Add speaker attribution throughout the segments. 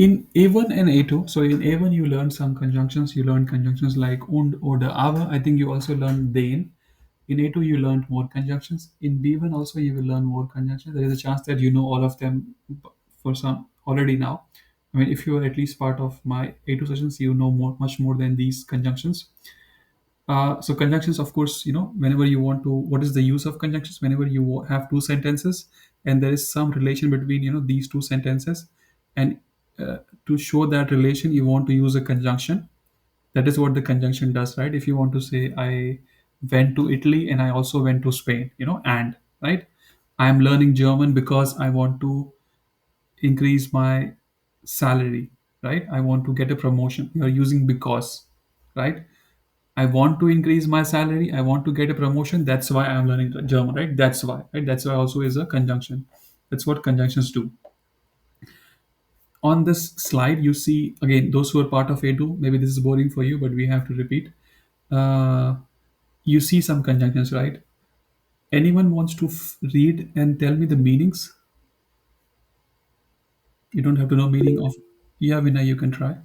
Speaker 1: In A1 and A2, so in A1 you learn some conjunctions. You learn conjunctions like und, oder, aber. I think you also learned den. In A2 you learned more conjunctions. In B1 also you will learn more conjunctions. There is a chance that you know all of them for some already now. I mean, if you are at least part of my A2 sessions, you know much more than these conjunctions. So conjunctions, of course, whenever you want to, what is the use of conjunctions? Whenever you have two sentences and there is some relation between these two sentences, and to show that relation, you want to use a conjunction. That is what the conjunction does, right? If you want to say, I went to Italy and I also went to Spain, and right, I am learning German because I want to increase my salary, right? I want to get a promotion. You are using because, right? I want to increase my salary. I want to get a promotion. That's why I'm learning German, right? That's why, right? That's why also is a conjunction. That's what conjunctions do. On this slide, you see again those who are part of A2. Maybe this is boring for you, but we have to repeat. Uh, you see some conjunctions, right? Anyone wants to read and tell me the meanings? You don't have to know meaning of. Yeah, Vinay, you can try.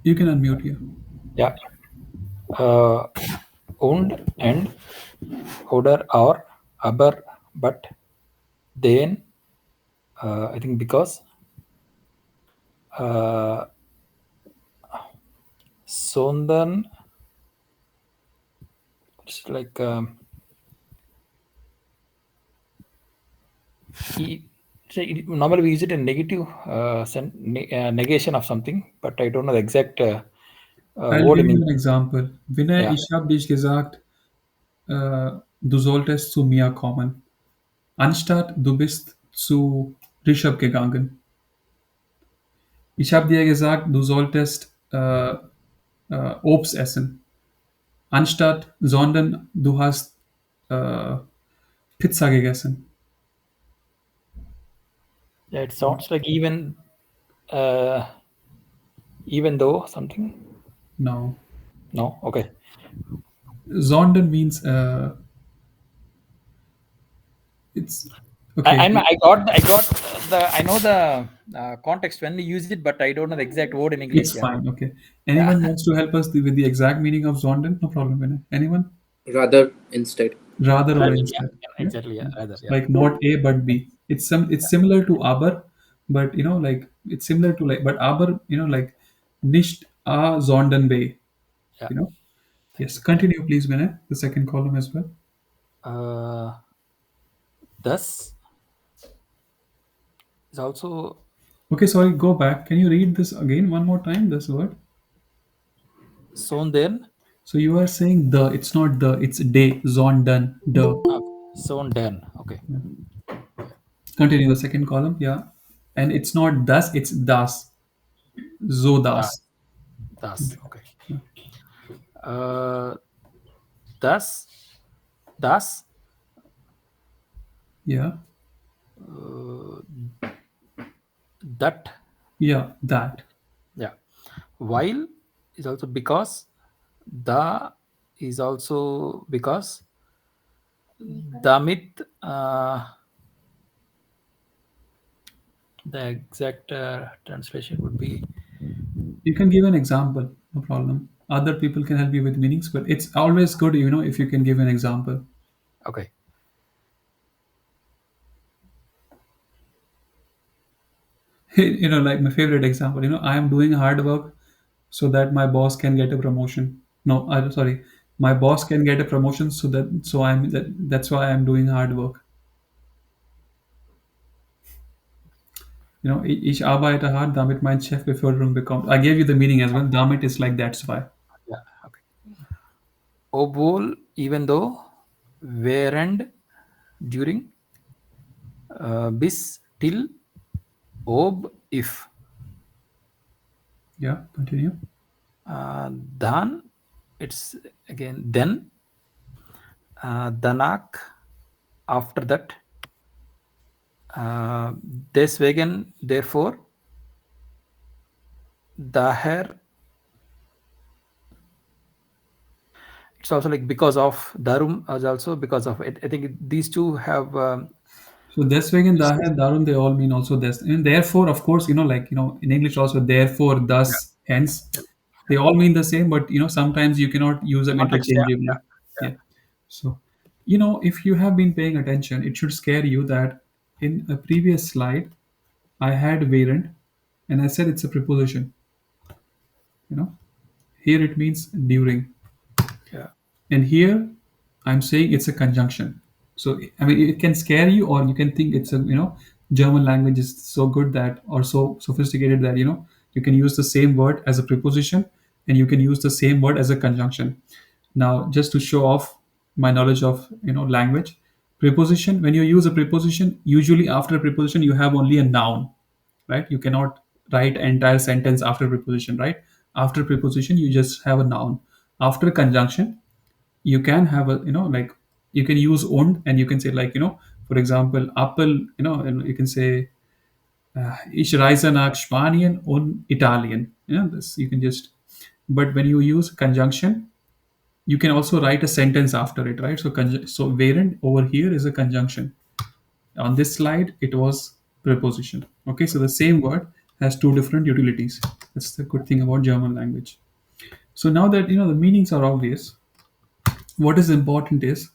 Speaker 1: You can unmute here.
Speaker 2: Yeah. Uh, und and oder or aber but then I think because uh, sondern it's like e- normally we use it in negative negation of something, but I don't know the exact
Speaker 1: I'll
Speaker 2: word
Speaker 1: give
Speaker 2: in
Speaker 1: you an
Speaker 2: English.
Speaker 1: example. Vinay,
Speaker 2: Yeah,
Speaker 1: ich habe dich gesagt, du solltest zu mir kommen. Anstatt du bist zu Rishabh gegangen. Ich habe dir gesagt, du solltest Obst essen. Anstatt, sondern du hast äh, Pizza gegessen.
Speaker 2: yeah, it sounds like uh, even though something.
Speaker 1: No.
Speaker 2: No, okay.
Speaker 1: Sondern means it's
Speaker 2: I,
Speaker 1: okay.
Speaker 2: I'm, I got I know the context when we use it, but I don't know the exact word in English.
Speaker 1: It's
Speaker 2: Yeah,
Speaker 1: fine. Okay.
Speaker 2: yeah.
Speaker 1: Anyone wants to help us with the exact meaning of Zonden? No problem, Vinay. Anyone?
Speaker 3: Rather instead.
Speaker 1: Rather or
Speaker 2: Rather,
Speaker 1: instead.
Speaker 2: yeah,
Speaker 1: Yeah.
Speaker 2: exactly. Yeah, rather,
Speaker 1: It's
Speaker 2: yeah.
Speaker 1: like not A but B. It's similar to aber, but like it's similar to like but aber, like nicht a sondern B.
Speaker 2: Yeah.
Speaker 1: You know.
Speaker 2: Thank
Speaker 1: Yes.
Speaker 2: you. Yeah.
Speaker 1: Continue, please, Vinay. The second column as well.
Speaker 2: Uh, thus is also
Speaker 1: Okay, sorry, go back. Can you read this again one more time, this word?
Speaker 2: sown then.
Speaker 1: So you are saying the, it's not the, it's de, zonden, the.
Speaker 2: Sown then. Okay.
Speaker 1: Continue the second column, yeah. And it's not das, it's das. So
Speaker 2: Das.
Speaker 1: das.
Speaker 2: Das. Okay. Uh, thus, thus,
Speaker 1: Yeah.
Speaker 2: that.
Speaker 1: Yeah, that.
Speaker 2: Yeah. While is also because. The is also because. Damit. The exact translation would be
Speaker 1: You can give an example, no problem. Other people can help you with meanings, but it's always good, if you can give an example.
Speaker 2: okay.
Speaker 1: Like my favorite example, I am doing hard work so that my boss can get a promotion. No, I'm sorry. My boss can get a promotion that's why I'm doing hard work. Ich arbeite hart, damit mein Chef Beförderung bekommt. I gave you the meaning as well. Damit is like that's why.
Speaker 2: Yeah. Okay. Obwohl, even though, während, during, bis, till, ob, if,
Speaker 1: Yeah, continue.
Speaker 2: dann, it's again then, danach, after that, deswegen, therefore, daher, it's also like because of, darum is also because of it. I think these two have
Speaker 1: So deswegen, daher, darum, they all mean also this. And therefore, of course, like, in English also, therefore,
Speaker 2: Yeah.
Speaker 1: thus, hence,
Speaker 2: Yeah.
Speaker 1: they all mean the same, but, sometimes you cannot use them
Speaker 2: Context. Yeah.
Speaker 1: interchangeably.
Speaker 2: Yeah.
Speaker 1: Yeah. So, if you have been paying attention, it should scare you that in a previous slide, I had variant and I said it's a preposition, you know. Here it means during.
Speaker 2: Yeah.
Speaker 1: And here, I'm saying it's a conjunction. So I mean, it can scare you, or you can think it's a German language is so good that, or so sophisticated that you can use the same word as a preposition, and you can use the same word as a conjunction. Now, just to show off my knowledge of language, preposition. When you use a preposition, usually after a preposition you have only a noun, right? You cannot write an entire sentence after preposition, right? After preposition, you just have a noun. After conjunction, you can have a like, you can use und, and you can say, like, for example, apple, and you can say, ich reise nach Spanien und Italien, this you can just. But when you use conjunction, you can also write a sentence after it, right? So so variant over here is a conjunction. On this slide it was preposition. Okay, so the same word has two different utilities. That's the good thing about German language. So now that the meanings are obvious, what is important is,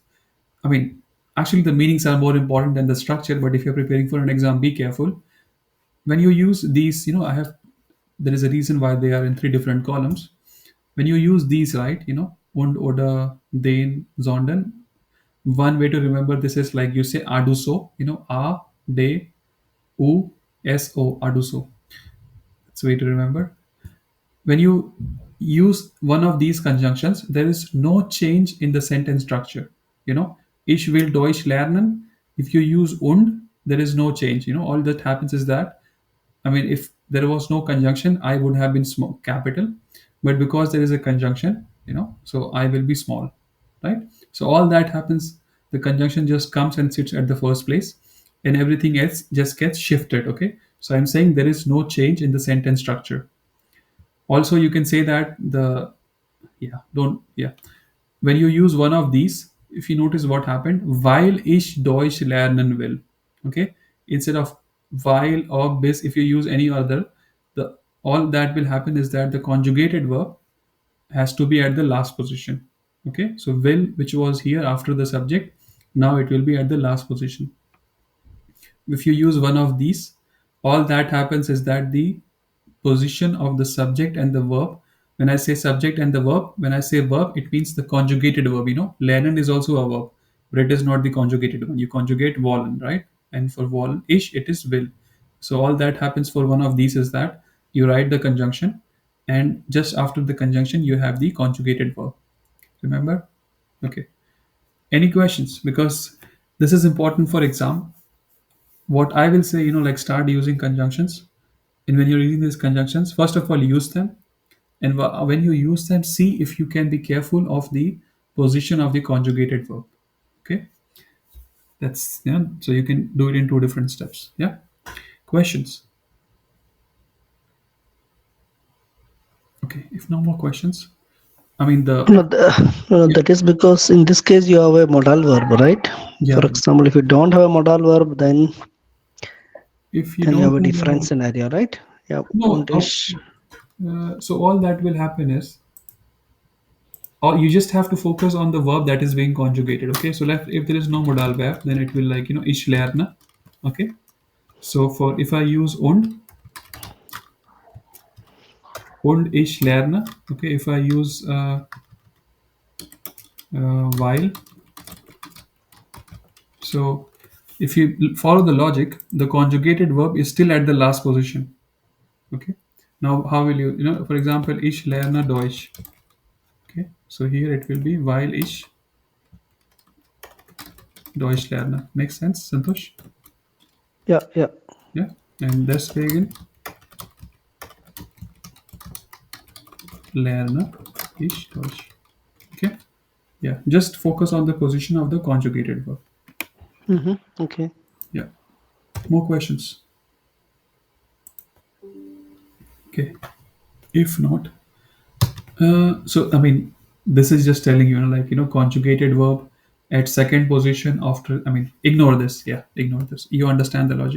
Speaker 1: I mean, actually, the meanings are more important than the structure. But if you're preparing for an exam, be careful when you use these. There is a reason why they are in three different columns. When you use these, right? Und, oder, den, sondern. One way to remember this is like you say aduso. A, de, u, so, aduso. That's a way to remember. When you use one of these conjunctions, there is no change in the sentence structure. Ich will Deutsch lernen. If you use und, there is no change. All that happens is that, I mean, if there was no conjunction, I would have been small, capital. But because there is a conjunction, so I will be small, right? So all that happens, the conjunction just comes and sits at the first place, and everything else just gets shifted. Okay. So I'm saying there is no change in the sentence structure. Also, you can say that the yeah don't yeah when you use one of these, if you notice what happened, weil ich Deutsch lernen will, okay, instead of while or bis, if you use any other, the all that will happen is that the conjugated verb has to be at the last position. Okay, so will, which was here after the subject, now it will be at the last position. If you use one of these, all that happens is that the position of the subject and the verb. When I say subject and the verb, when I say verb, it means the conjugated verb. Lernen is also a verb, but it is not the conjugated one. You conjugate wollen, right? And for wollen ish, it is will. So all that happens for one of these is that you write the conjunction, and just after the conjunction, you have the conjugated verb. Remember? Okay. Any questions? Because this is important for exam. What I will say, like, start using conjunctions. And when you're using these conjunctions, first of all, use them. And when you use them, see if you can be careful of the position of the conjugated verb. Okay, that's yeah. So you can do it in two different steps. Yeah. Questions? Okay. If no more questions, I mean the
Speaker 4: No,
Speaker 1: yeah
Speaker 4: that is because in this case you have a modal verb, right? For
Speaker 1: yeah.
Speaker 4: example, if you don't have a modal verb,
Speaker 1: If you
Speaker 4: then you
Speaker 1: don't
Speaker 4: have a
Speaker 1: have
Speaker 4: different scenario, right? Yeah,
Speaker 1: no,
Speaker 4: und ist.
Speaker 1: so all that will happen is, or you just have to focus on the verb that is being conjugated. Okay, so like if there is no modal verb, then it will, like, ich lerne. Okay, so for if I use und ich lerne. Okay, if I use while, so if you follow the logic, the conjugated verb is still at the last position. Okay, now how will for example, ich lerne Deutsch. Okay, so here it will be while ich Deutsch lerne. Makes sense, Santosh?
Speaker 4: Yeah, yeah.
Speaker 1: Yeah. And deswegen lerne ich Deutsch. Okay, yeah, just focus on the position of the conjugated verb.
Speaker 4: Okay.
Speaker 1: Yeah. More questions? Okay, if not, so I mean, this is just telling you, like, conjugated verb. at second position after, I mean, ignore this. Yeah, ignore this. You understand the logic.